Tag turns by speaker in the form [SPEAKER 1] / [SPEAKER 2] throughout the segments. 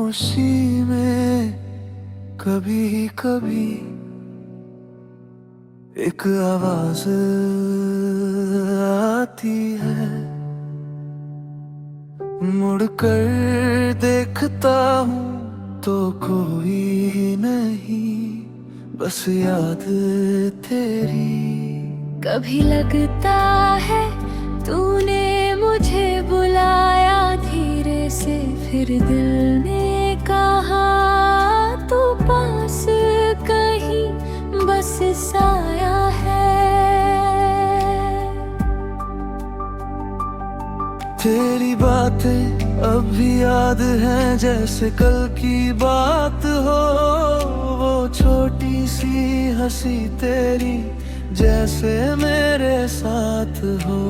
[SPEAKER 1] खामोशी में कभी कभी एक आवाज आती है। मुड़कर देखता हूँ तो कोई नहीं, बस याद तेरी।
[SPEAKER 2] कभी लगता है तूने मुझे बुलाया धीरे से, फिर दिल ने कहा तू पास कहीं बस साया है।
[SPEAKER 1] तेरी बातें अब भी याद हैं जैसे कल की बात हो। वो छोटी सी हंसी तेरी जैसे मेरे साथ हो।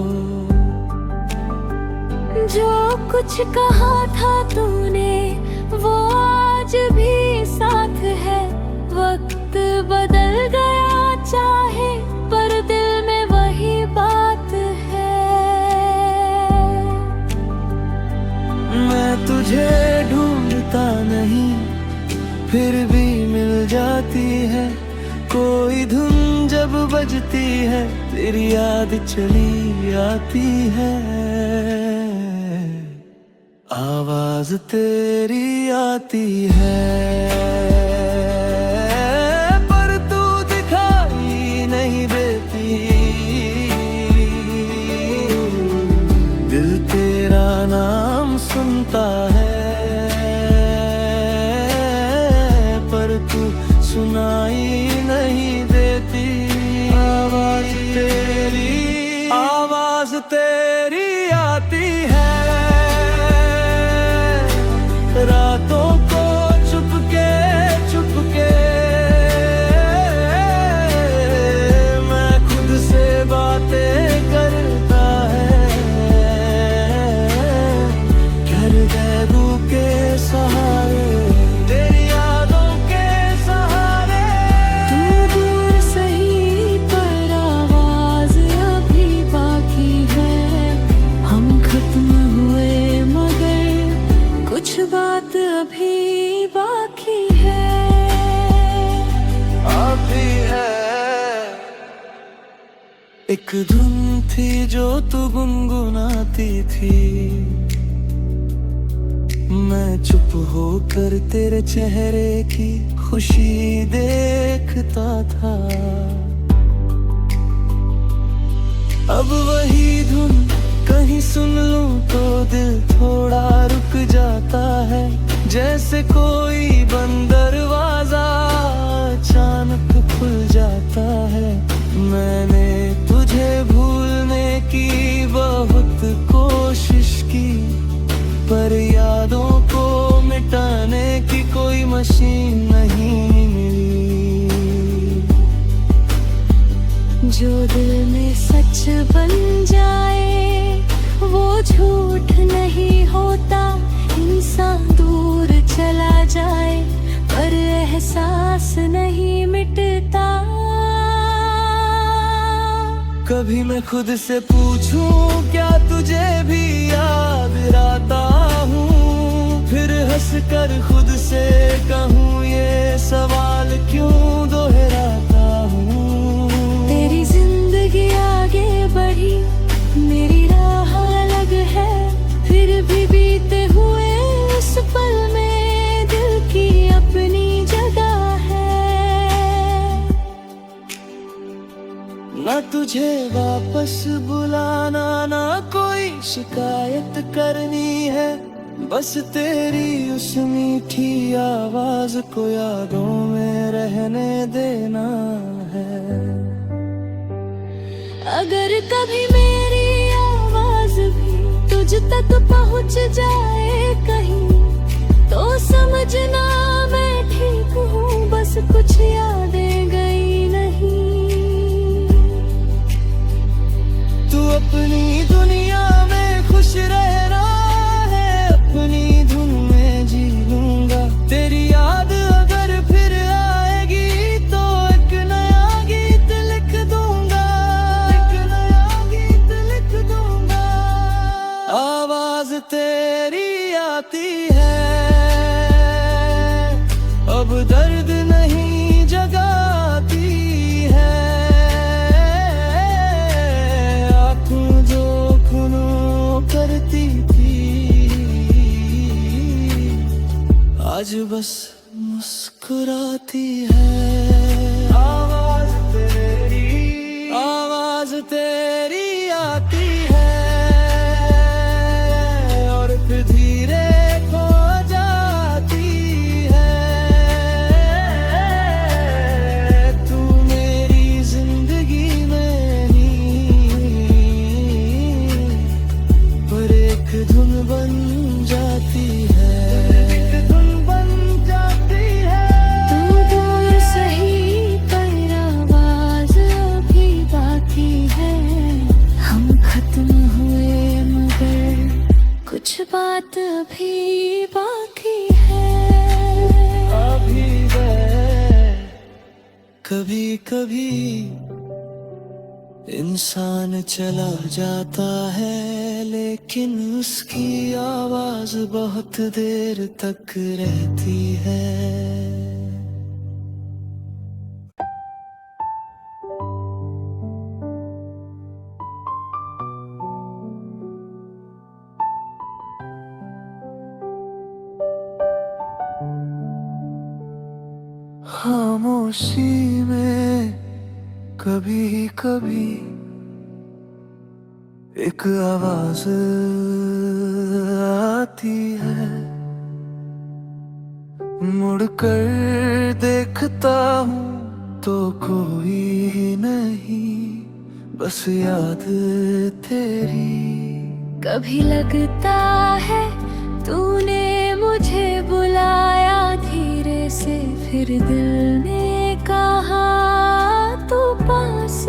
[SPEAKER 2] जो कुछ कहा था तूने वो आज भी साथ है। वक्त बदल गया चाहे पर दिल में वही बात है।
[SPEAKER 1] मैं तुझे ढूंढता नहीं फिर भी मिल जाती है। कोई धुन जब बजती है तेरी याद चली आती है। आवाज तेरी आती है पर तू दिखाई नहीं देती। दिल तेरा नाम सुनता है पर तू सुनाई नहीं देती। आवाज तेरी आती है रातों को चुपके चुपके। मैं खुद से बातें करता है घर गैबू के सहारे, तेरी यादों के सहारे।
[SPEAKER 2] तू दूर सही पर आवाज अभी बाकी है। हम खत्म हुए मगर कुछ बात अभी बाकी है।
[SPEAKER 1] अभी है एक धुन थी जो तू गुनगुनाती थी। मैं चुप होकर तेरे चेहरे की खुशी देखता था। अब वही धुन कहीं सुन लूं तो दिल थोड़ा रुक जाता है। जैसे कोई बंद दरवाजा अचानक खुल जाता है। मैंने तुझे भूलने की बहुत कोशिश की पर यादों को मिटाने की कोई मशीन नहीं मिली।
[SPEAKER 2] जो दिल में सच बन जाए वो झूठ नहीं होता। इंसान दूर चला जाए पर एहसास नहीं मिटता।
[SPEAKER 1] कभी मैं खुद से पूछूं क्या तुझे भी याद आता हूँ, फिर हंस कर खुद से कहूँ ये सवाल क्यों दोहराता हूँ।
[SPEAKER 2] तेरी जिंदगी आगे बढ़ी मेरी राह अलग है, फिर भी बीते हुए उस पल में दिल की अपनी जगह है।
[SPEAKER 1] ना तुझे वापस बुलाना ना कोई शिकायत करनी है, बस तेरी उस मीठी आवाज को यादों में रहने देना है।
[SPEAKER 2] अगर कभी मेरी आवाज भी तुझ तक पहुंच जाए कहीं तो समझना मैं ठीक हूँ, बस कुछ यादें गई नहीं।
[SPEAKER 1] तू अपनी दुनिया में खुश रहना है, अपनी धुन में जी लूंगा। तेरी याद अगर फिर आएगी तो एक नया गीत लिख दूंगा, एक नया गीत लिख दूंगा। आवाज तेरी आती है बस मुस्कुराती है। आवाज तेरी आती है और फिर धीरे खो जाती है। तू मेरी जिंदगी में ही पर एक धुन बन जाती है।
[SPEAKER 2] कुछ बात अभी बाकी है।
[SPEAKER 1] अभी है कभी कभी इंसान चला जाता है, लेकिन उसकी आवाज बहुत देर तक रहती है। खामोशी में कभी कभी एक आवाज आती है। मुड़कर देखता हूँ तो कोई नहीं, बस याद तेरी।
[SPEAKER 2] कभी लगता है तूने मुझे बुलाया धीरे से, फिर दिल ने कहा तू पास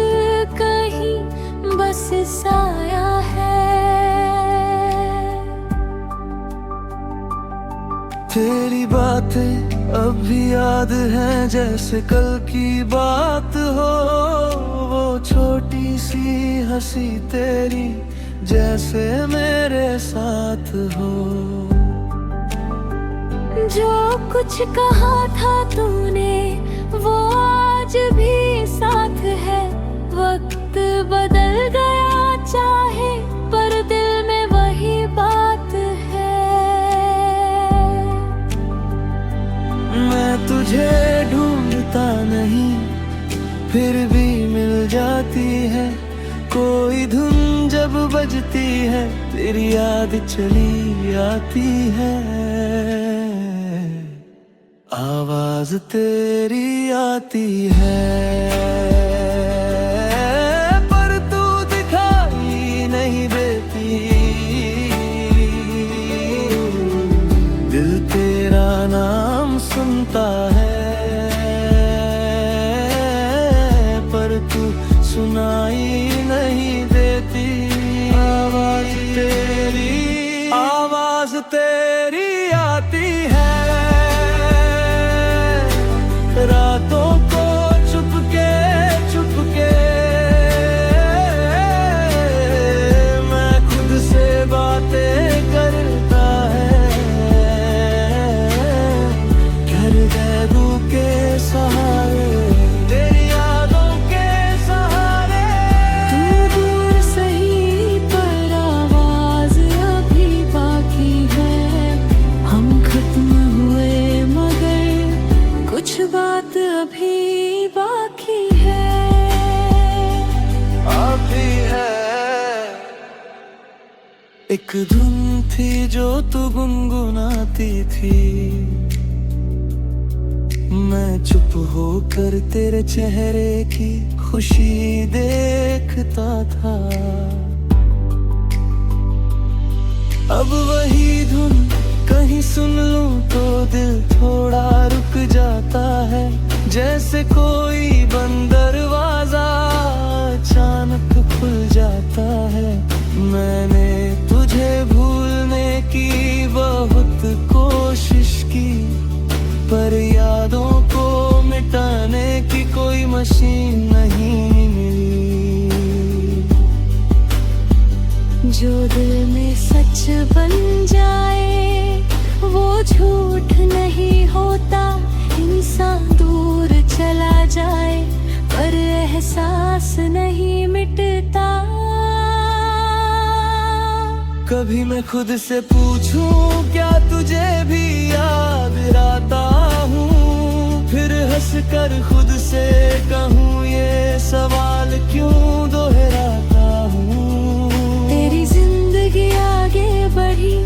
[SPEAKER 2] कहीं बस साया है।
[SPEAKER 1] तेरी बातें अब भी याद हैं जैसे कल की बात हो। वो छोटी सी हंसी तेरी जैसे मेरे साथ हो।
[SPEAKER 2] जो कुछ कहा था तूने वो आज भी साथ है। वक्त बदल गया चाहे पर दिल में वही बात है।
[SPEAKER 1] मैं तुझे ढूंढता नहीं फिर भी मिल जाती है। कोई धुन जब बजती है तेरी याद चली आती है। आवाज तेरी आती है पर तू दिखाई नहीं देती। दिल तेरा नाम सुनता है पर तू सुनाई नहीं देती। आवाज तेरी आती है रातों को चुपके चुपके। मैं खुद से बातें करता है घर गैबू के सहारे, तेरी यादों के सहारे।
[SPEAKER 2] तू दूर सही पर आवाज अभी बाकी है। हम खत्म हुए मगर कुछ बात अभी बाकी है।
[SPEAKER 1] अभी है एक धुन थी जो तू गुनगुनाती थी। मैं चुप होकर तेरे चेहरे की खुशी देखता था। अब वही धुन कहीं सुन लूं तो दिल थोड़ा रुक जाता है। जैसे कोई बंद दरवाजा अचानक खुल जाता है। मैंने तुझे भूलने की बहुत कोशिश की पर यादों को मिटाने की कोई मशीन नहीं मिली।
[SPEAKER 2] जो दिल में सच बन जाए वो झूठ नहीं होता। इंसान दूर चला जाए पर एहसास नहीं मिटता।
[SPEAKER 1] कभी मैं खुद से पूछूं क्या तुझे भी याद आता हूँ, फिर हंस कर खुद से कहूँ ये सवाल क्यों दोहराता हूँ।
[SPEAKER 2] तेरी जिंदगी आगे बढ़ी,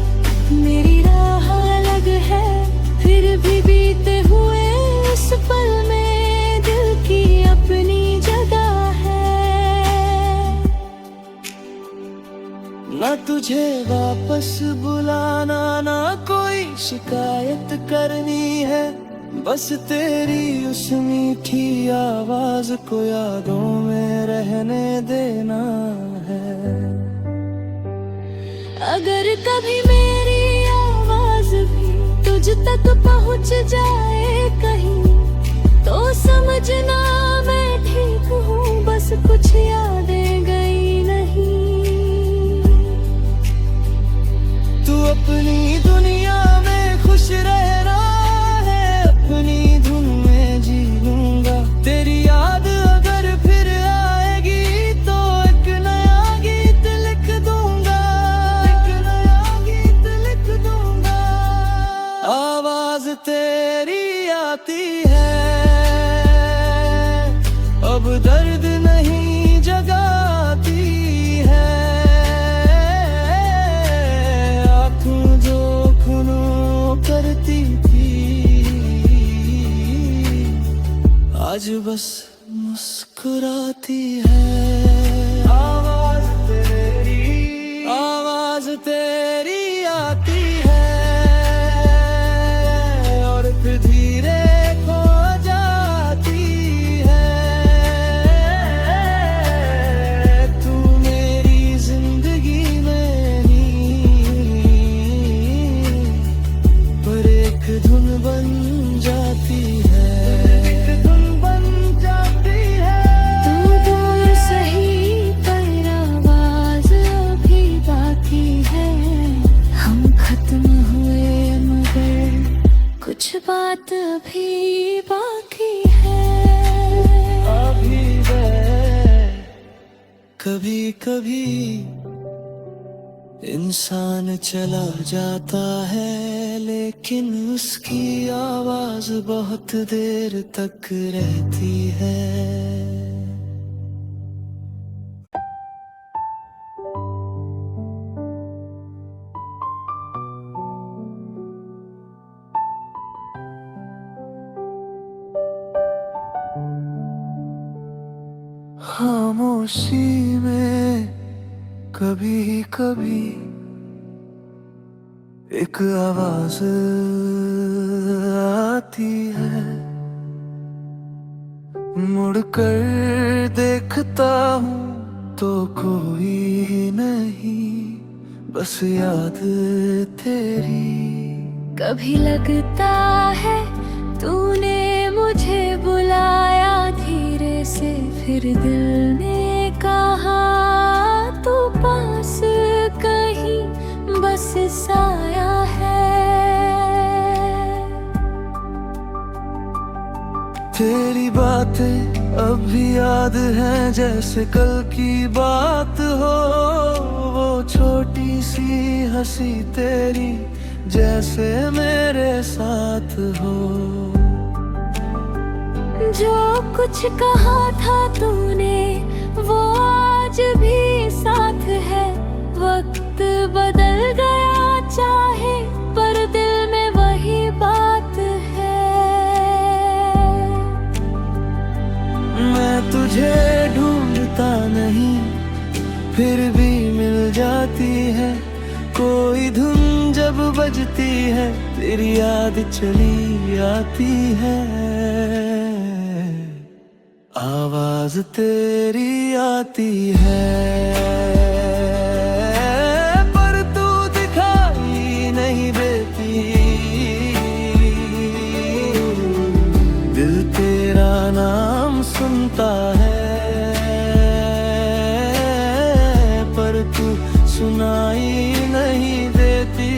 [SPEAKER 2] मेरी राह अलग है, फिर भी बीते हुए इस पल में दिल की अपनी जगह है।
[SPEAKER 1] ना तुझे वापस बुलाना, ना कोई शिकायत करनी है, बस तेरी उस मीठी आवाज को यादों में रहने देना है।
[SPEAKER 2] अगर कभी मेरी आवाज भी तुझ तक पहुंच जाए कहीं, तो समझना मैं ठीक हूँ, बस कुछ यादें गई नहीं।
[SPEAKER 1] तू अपनी दुनिया में खुश रहना है, अपनी धुन में जी लूंगा। तेरी याद अगर फिर आएगी तो एक नया गीत लिख दूंगा, एक नया गीत लिख दूंगा। आवाज तेरी आती है, अब दर्द नहीं जगाती है। आँखों जो खूनों करती थी, आज बस मुस्कुराती है। आवाज तेरी आती है, और फिर धीरे खो जाती है। तू मेरी जिंदगी में नहीं, पर एक धुन बन जाती है, एक धुन बन जाती है।
[SPEAKER 2] तू दूर सही पर आवाज अभी बाकी है, हम खत्म हुए मगर कुछ बात अभी बाकी है।
[SPEAKER 1] अभी वे कभी कभी इंसान चला जाता है, लेकिन उसकी आवाज बहुत देर तक रहती है। खामोशी में कभी कभी एक आवाज आती है, मुड़कर देखता हूँ तो कोई नहीं, बस याद तेरी।
[SPEAKER 2] कभी लगता है तूने मुझे बुलाया धीरे से, फिर दिल ने कहा तू पास कहीं बस साया है।
[SPEAKER 1] तेरी बातें अब भी याद हैं जैसे कल की बात हो, वो छोटी सी हंसी तेरी जैसे मेरे साथ हो।
[SPEAKER 2] जो कुछ कहा था तूने वो आज भी साथ है, वक्त बदल गया चाहे पर दिल में वही बात है।
[SPEAKER 1] मैं तुझे ढूंढता नहीं फिर भी मिल जाती है, कोई धुन जब बजती है तेरी याद चली आती है। आवाज तेरी आती है, पर तू दिखाई नहीं देती। दिल तेरा नाम सुनता है, पर तू सुनाई नहीं देती।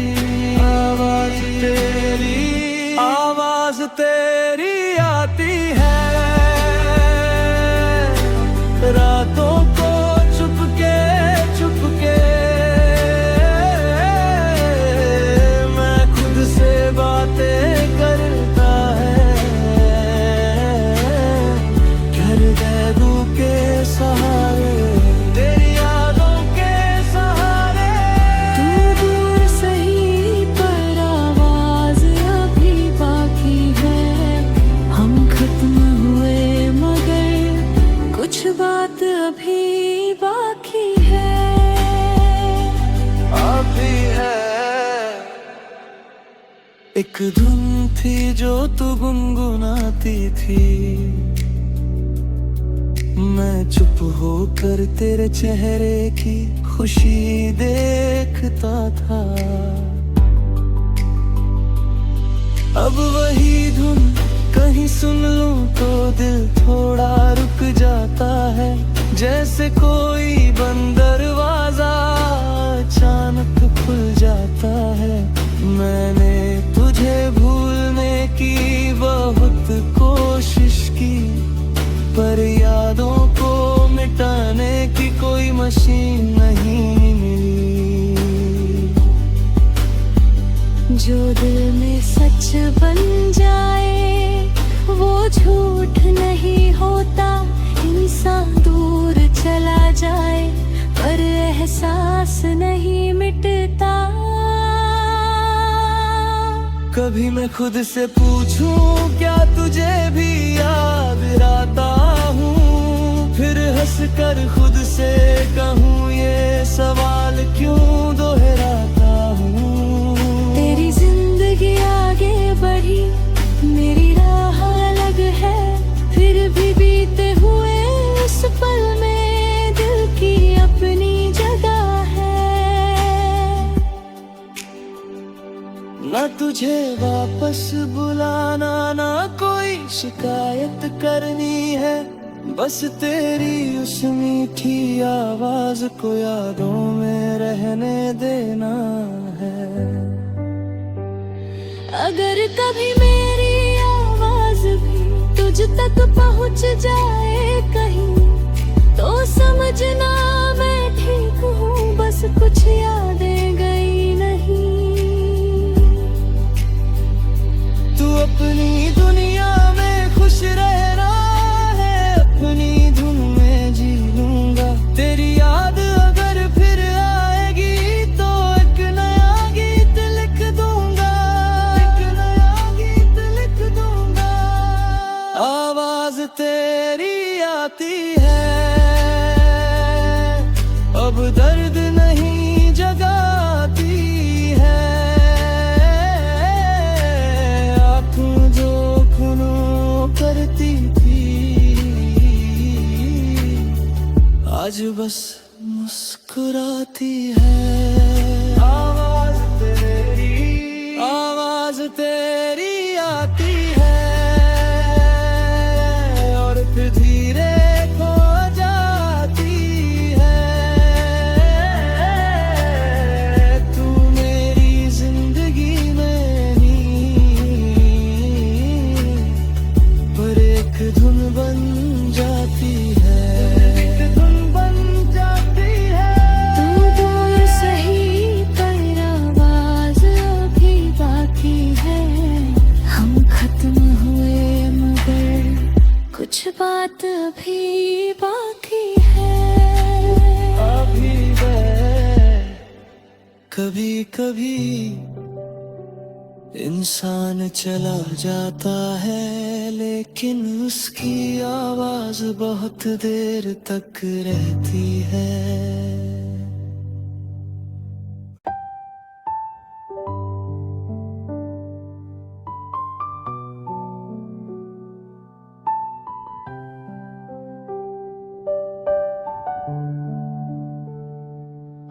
[SPEAKER 1] आवाज तेरी आती है, रातों को चुपके चुपके एक धुन थी जो तू गुनगुनाती थी, मैं चुप होकर तेरे चेहरे की खुशी देखता था। अब वही धुन कहीं सुन लूं तो दिल थोड़ा रुक जाता है, जैसे कोई बंद दरवाजा अचानक खुल जाता है। मैंने तुझे भूलने की बहुत कोशिश की, पर यादों को मिटाने की कोई मशीन नहीं मिली।
[SPEAKER 2] जो दिल में सच बन जाए वो झूठ नहीं होता, इंसान दूर चला जाए पर एहसास नहीं मिटता।
[SPEAKER 1] कभी मैं खुद से पूछूं क्या तुझे भी याद आता हूँ, फिर हंस कर खुद से कहूँ ये सवाल क्यों दोहराता हूँ।
[SPEAKER 2] तेरी जिंदगी आगे बढ़ी, मेरी राह अलग है, फिर भी बीते हुए उस पल में दिल की अपनी जगह है।
[SPEAKER 1] ना तुझे वापस बुलाना, ना कोई शिकायत करनी है, बस तेरी उस मीठी आवाज को यादों में रहने देना है।
[SPEAKER 2] अगर कभी मेरी आवाज भी तुझ तक पहुंच जाए कहीं, तो समझना मैं ठीक हूँ, बस कुछ यादें गई नहीं।
[SPEAKER 1] तू अपनी दुनिया में खुश रहना है, अपनी धुन में जी लूंगा। तेरी याद अगर फिर आएगी तो एक नया गीत लिख दूंगा, एक नया गीत लिख दूंगा। आवाज तेरी आती है, अब दर्द नहीं जगाती है। आँखों जो खूनों करती थी, आज बस मुस्कुराती है। आवाज तेरी आती है और फिर धीरे खो जाती है। तू मेरी जिंदगी में नहीं, पर एक धुन बन जाती है, एक धुन बन जाती है।
[SPEAKER 2] तू दूर सही पर आवाज अभी बाकी है, हम खत्म हुए मगर कुछ बात अभी बाकी है।
[SPEAKER 1] अभी वह कभी कभी इंसान चला जाता है, लेकिन उसकी आवाज बहुत देर तक रहती है।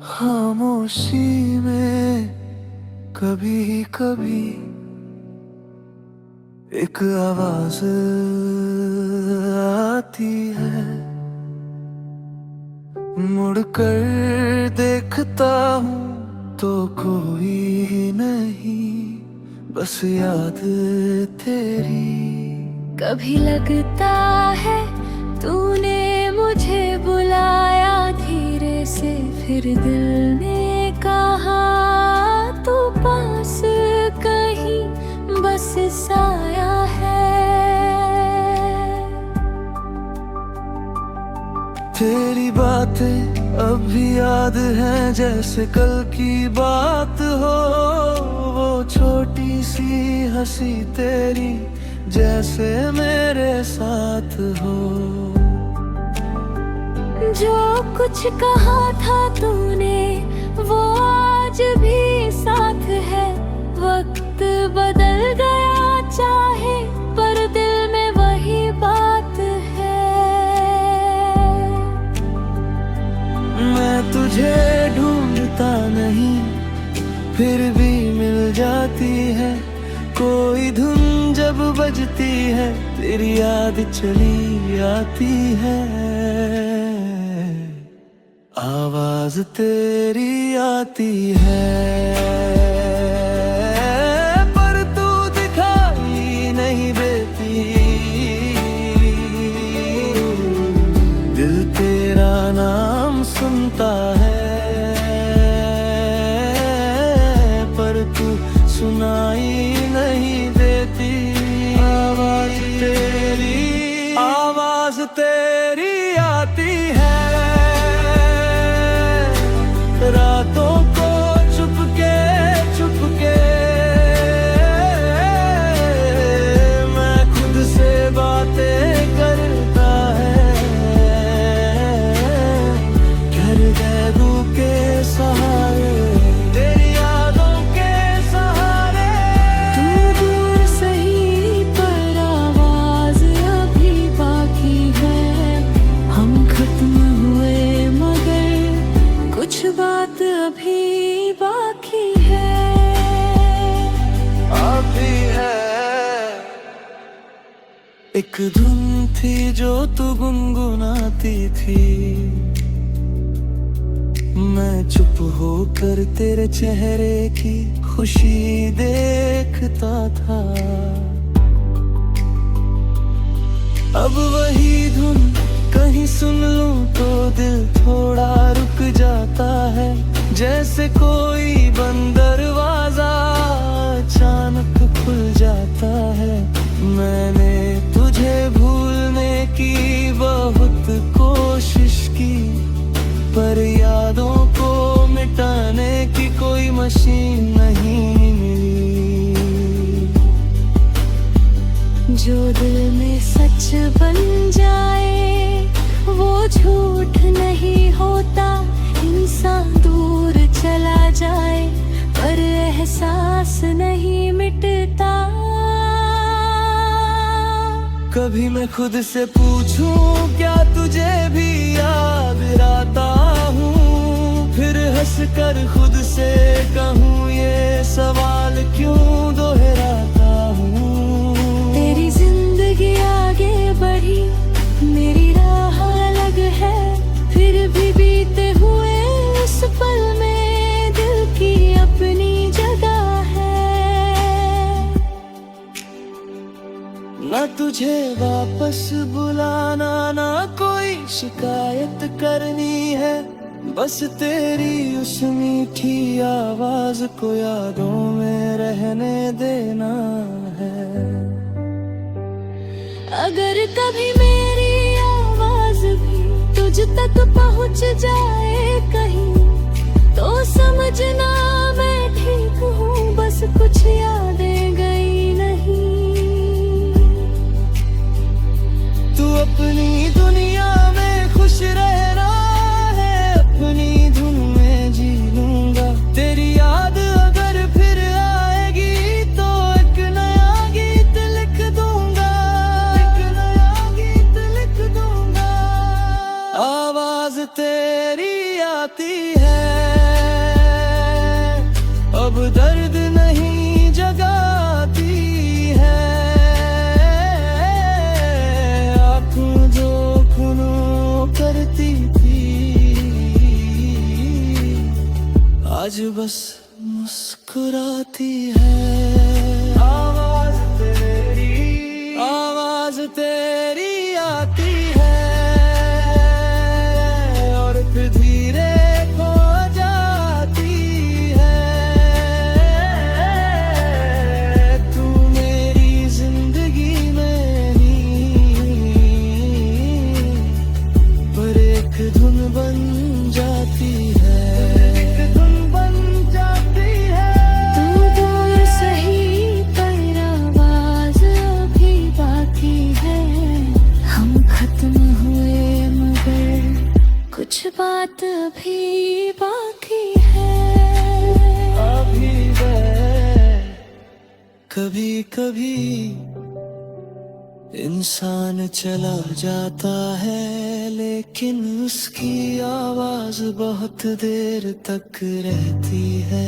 [SPEAKER 1] खामोशी में कभी कभी एक आवाज आती है, मुड़कर देखता हूँ तो कोई नहीं, बस याद तेरी।
[SPEAKER 2] कभी लगता है तूने मुझे बुलाया धीरे से, फिर दिल ने कहा तू पास कहीं बस साया है।
[SPEAKER 1] तेरी बातें अब भी याद हैं जैसे कल की बात हो, वो छोटी सी हंसी तेरी जैसे मेरे साथ हो।
[SPEAKER 2] जो कुछ कहा था तूने वो आज भी साथ है, वक्त बदल गया चाहे, पर दिल में वही बात है।
[SPEAKER 1] मैं तुझे ढूंढता नहीं, फिर भी मिल जाती है। कोई धुन जब बजती है, तेरी याद चली आती है। आवाज तेरी आती है, पर तू दिखाई नहीं देती। दिल तेरा नाम सुनता है, पर तू सुनाई नहीं देती। आवाज तेरी आती है, रातों को चुपके चुपके। मैं खुद से बातें करता है, घर गैबू के सहारे, तेरी यादों के सहारे।
[SPEAKER 2] तू दूर सही पर आवाज अभी बाकी है। हम खत्म हुए मगर कुछ बात अभी बाकी है।
[SPEAKER 1] अभी है। एक धुन थी जो तू गुनगुनाती थी, मैं चुप होकर तेरे चेहरे की खुशी देखता था। अब वही धुन कहीं सुन लूं तो दिल थोड़ा रुक जाता है। जैसे कोई बंद दरवाजा अचानक खुल जाता है। मैंने तुझे भूलने की बहुत कोशिश की, पर यादों को मिटाने की कोई मशीन नहीं मिली।
[SPEAKER 2] जो दिल में सच बन जाए वो झूठ नहीं होता। इंसान दूर चला जाए पर एहसास नहीं मिटता।
[SPEAKER 1] कभी मैं खुद से पूछूं क्या तुझे भी याद आता हूँ, फिर हंस कर खुद से कहूँ ये सवाल क्यों दोहराता हूँ।
[SPEAKER 2] तेरी जिंदगी आगे बढ़ी, मेरी राह अलग है, फिर भी बीते हुए उस पल में दिल की अपनी जगह है।
[SPEAKER 1] ना तुझे वापस बुलाना, ना कोई शिकायत करनी है, बस तेरी उस मीठी आवाज को यादों में रहने देना है।
[SPEAKER 2] अगर कभी मेरी आवाज भी तुझ तक पहुंच जाए कहीं, तो समझना मैं ठीक हूँ, बस कुछ यादें गई नहीं।
[SPEAKER 1] तू अपनी दुनिया में खुश रहना है, अपनी धुन में जी लूंगा। तेरी याद अगर फिर आएगी तो एक नया गीत लिख दूंगा, एक नया गीत लिख दूंगा। आवाज तेरी आती है, अब दर्द नहीं जगाती है। आँखों जो खूनों करती थी, आज बस मुस्कुराती है। आवाज तेरी आती है, और फिर धीरे खो जाती है। तू मेरी जिंदगी में नहीं, पर एक धुन बन जाती है, एक धुन बन जाती है।
[SPEAKER 2] तू दूर सही पर आवाज अभी बाकी है। हम खत्म हुए मगर कुछ बात अभी बाकी है।
[SPEAKER 1] अभी है, कभी कभी इंसान चला जाता है, लेकिन उसकी आवाज बहुत देर तक रहती है।